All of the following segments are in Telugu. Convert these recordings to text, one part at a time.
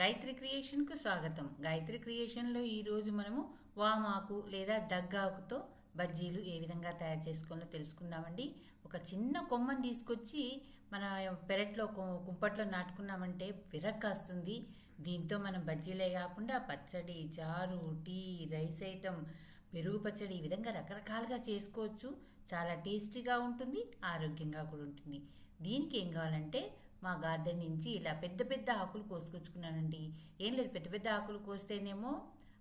గాయత్రి క్రియేషన్కు స్వాగతం. గాయత్రి క్రియేషన్లో ఈరోజు మనము వామాకు లేదా దగ్గాకుతో బజ్జీలు ఏ విధంగా తయారు చేసుకోవాలో తెలుసుకుందామండి. ఒక చిన్న కొమ్మని తీసుకొచ్చి మన పెరట్లో కుంపట్లో నాటుకున్నామంటే విరక్కాస్తుంది. దీంతో మనం బజ్జీలే కాకుండా పచ్చడి, చారు, టీ, రైస్ ఐటమ్, పెరుగు పచ్చడి ఈ విధంగా రకరకాలుగా చేసుకోవచ్చు. చాలా టేస్టీగా ఉంటుంది, ఆరోగ్యంగా కూడా ఉంటుంది. దీనికి ఏం కావాలంటే మా గార్డెన్ నుంచి ఇలా పెద్ద పెద్ద ఆకులు కోసుకొచ్చుకున్నానండి. ఏం లేదు, పెద్ద పెద్ద ఆకులు కోస్తేనేమో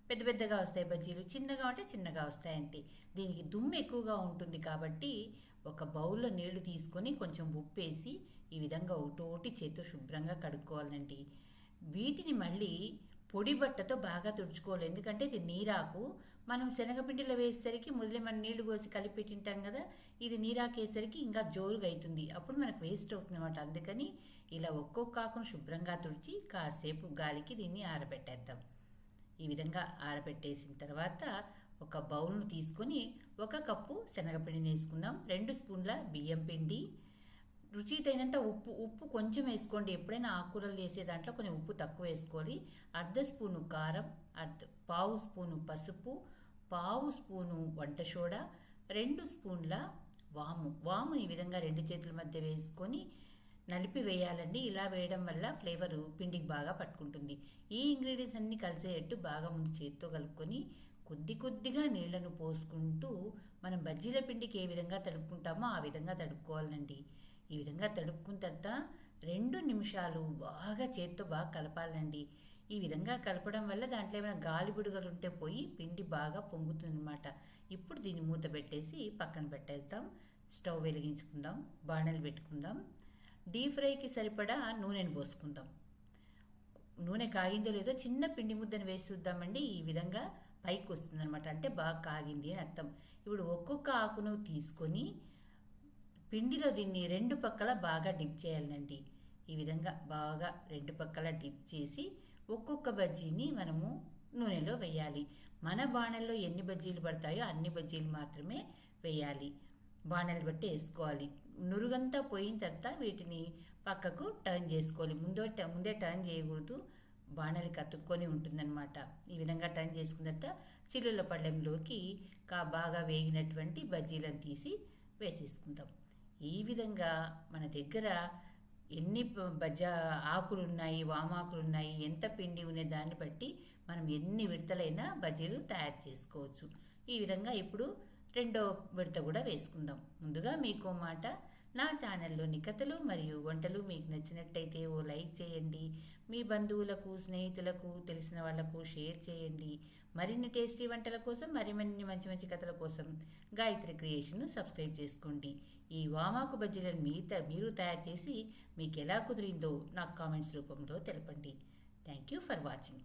పెద్ద పెద్దగా వస్తాయి బజ్జీలు, చిన్నగా అంటే చిన్నగా వస్తాయి అంతే. దీనికి దుమ్ము ఎక్కువగా ఉంటుంది కాబట్టి ఒక బౌల్లో నీళ్లు తీసుకొని కొంచెం ఉప్పు వేసి ఈ విధంగా ఒకటి చేతితో శుభ్రంగా కడుక్కోవాలండి. వీటిని మళ్ళీ పొడి బట్టతో బాగా తుడుచుకోవాలి. ఎందుకంటే ఇది నీరాకు. మనం శనగపిండిలో వేసేసరికి మొదలే మనం నీళ్లు పోసి కలిపి తింటాం కదా, ఇది నీరాకు వేసరికి ఇంకా జోరుగా అవుతుంది, అప్పుడు మనకు వేస్ట్ అవుతుంది అనమాట. అందుకని ఇలా ఒక్కొక్క ఆకును శుభ్రంగా తుడిచి కాసేపు గాలికి దీన్ని ఆరబెట్టేద్దాం. ఈ విధంగా ఆరబెట్టేసిన తర్వాత ఒక బౌల్ను తీసుకొని 1 కప్పు శనగపిండిని వేసుకుందాం. 2 స్పూన్ల బియ్యం పిండి, రుచికి తగినంత ఉప్పు కొంచెం వేసుకోండి. ఎప్పుడైనా ఆకుకూరలు చేసే దాంట్లో కొంచెం ఉప్పు తక్కువ వేసుకోవాలి. 1/2 స్పూను కారం, 1/2 స్పూను పసుపు, 1/2 స్పూను వంట సోడా, 2 స్పూన్ల వాము ఈ విధంగా 2 చేతుల మధ్య వేసుకొని నలిపి వేయాలండి. ఇలా వేయడం వల్ల ఫ్లేవరు పిండికి బాగా పట్టుకుంటుంది. ఈ ఇంగ్రీడియంట్స్ అన్నీ కలిసేటట్టు బాగా ముందు చేతితో కలుపుకొని కొద్దిగా నీళ్లను పోసుకుంటూ మనం బజ్జీల పిండికి ఏ విధంగా తడుపుకుంటామో ఆ విధంగా తడుపుకోవాలండి. ఈ విధంగా తడుపుకున్న తర్వాత 2 నిమిషాలు బాగా చేతితో బాగా కలపాలండి. ఈ విధంగా కలపడం వల్ల దాంట్లో ఏమైనా గాలి బుడగలు ఉంటే పోయి పిండి బాగా పొంగుతుంది అనమాట. ఇప్పుడు దీన్ని మూత పెట్టేసి పక్కన పెట్టేద్దాం. స్టవ్ వెలిగించుకుందాం, బాణలు పెట్టుకుందాం. డీప్ ఫ్రైకి సరిపడా నూనెను పోసుకుందాం. నూనె కాగిందో లేదో చిన్న పిండి ముద్దను వేసి చూద్దామండి. ఈ విధంగా పైకి వస్తుంది అనమాట, అంటే బాగా కాగింది అని అర్థం. ఇప్పుడు ఒక్కొక్క ఆకును తీసుకొని పిండిలో దీన్ని 2 పక్కల బాగా డిప్ చేయాలండి. ఈ విధంగా బాగా 2 పక్కల డిప్ చేసి ఒక్కొక్క బజ్జీని మనము నూనెలో వేయాలి. మన బాణల్లో ఎన్ని బజ్జీలు పడతాయో అన్ని బజ్జీలు మాత్రమే వేయాలి. బాణలు బట్టి వేసుకోవాలి. నురుగంతా పోయిన తర్వాత వీటిని పక్కకు టర్న్ చేసుకోవాలి. ముందే టర్న్ చేయకూడదు, బాణలి కతుక్కొని ఉంటుందన్నమాట. ఈ విధంగా టర్న్ చేసుకున్న తర్వాత చిల్లుల పళ్ళెంలోకి బాగా వేగినటువంటి బజ్జీలను తీసి వేసేసుకుందాం. ఈ విధంగా మన దగ్గర ఎన్ని ఆకులు ఉన్నాయి, వామాకులు ఉన్నాయి, ఎంత పిండి ఉన్న దాన్ని బట్టి మనం ఎన్ని విడతలైనా బజ్జీలు తయారు చేసుకోవచ్చు. ఈ విధంగా ఇప్పుడు 2వ విడత కూడా వేసుకుందాం. ముందుగా మీకు మాట, నా ఛానల్లోని కథలు మరియు వంటలు మీకు నచ్చినట్టయితే ఓ లైక్ చేయండి. మీ బంధువులకు, స్నేహితులకు, తెలిసిన వాళ్లకు షేర్ చేయండి. మరిన్ని టేస్టీ వంటల కోసం, మరిన్ని మంచి కథల కోసం గాయత్రి క్రియేషన్ను సబ్స్క్రైబ్ చేసుకోండి. ఈ వామాకు బజ్జీలను మీరు తయారు చేసి మీకు ఎలా కుదిరిందో నాకు కామెంట్స్ రూపంలో తెలపండి. Thank you for watching.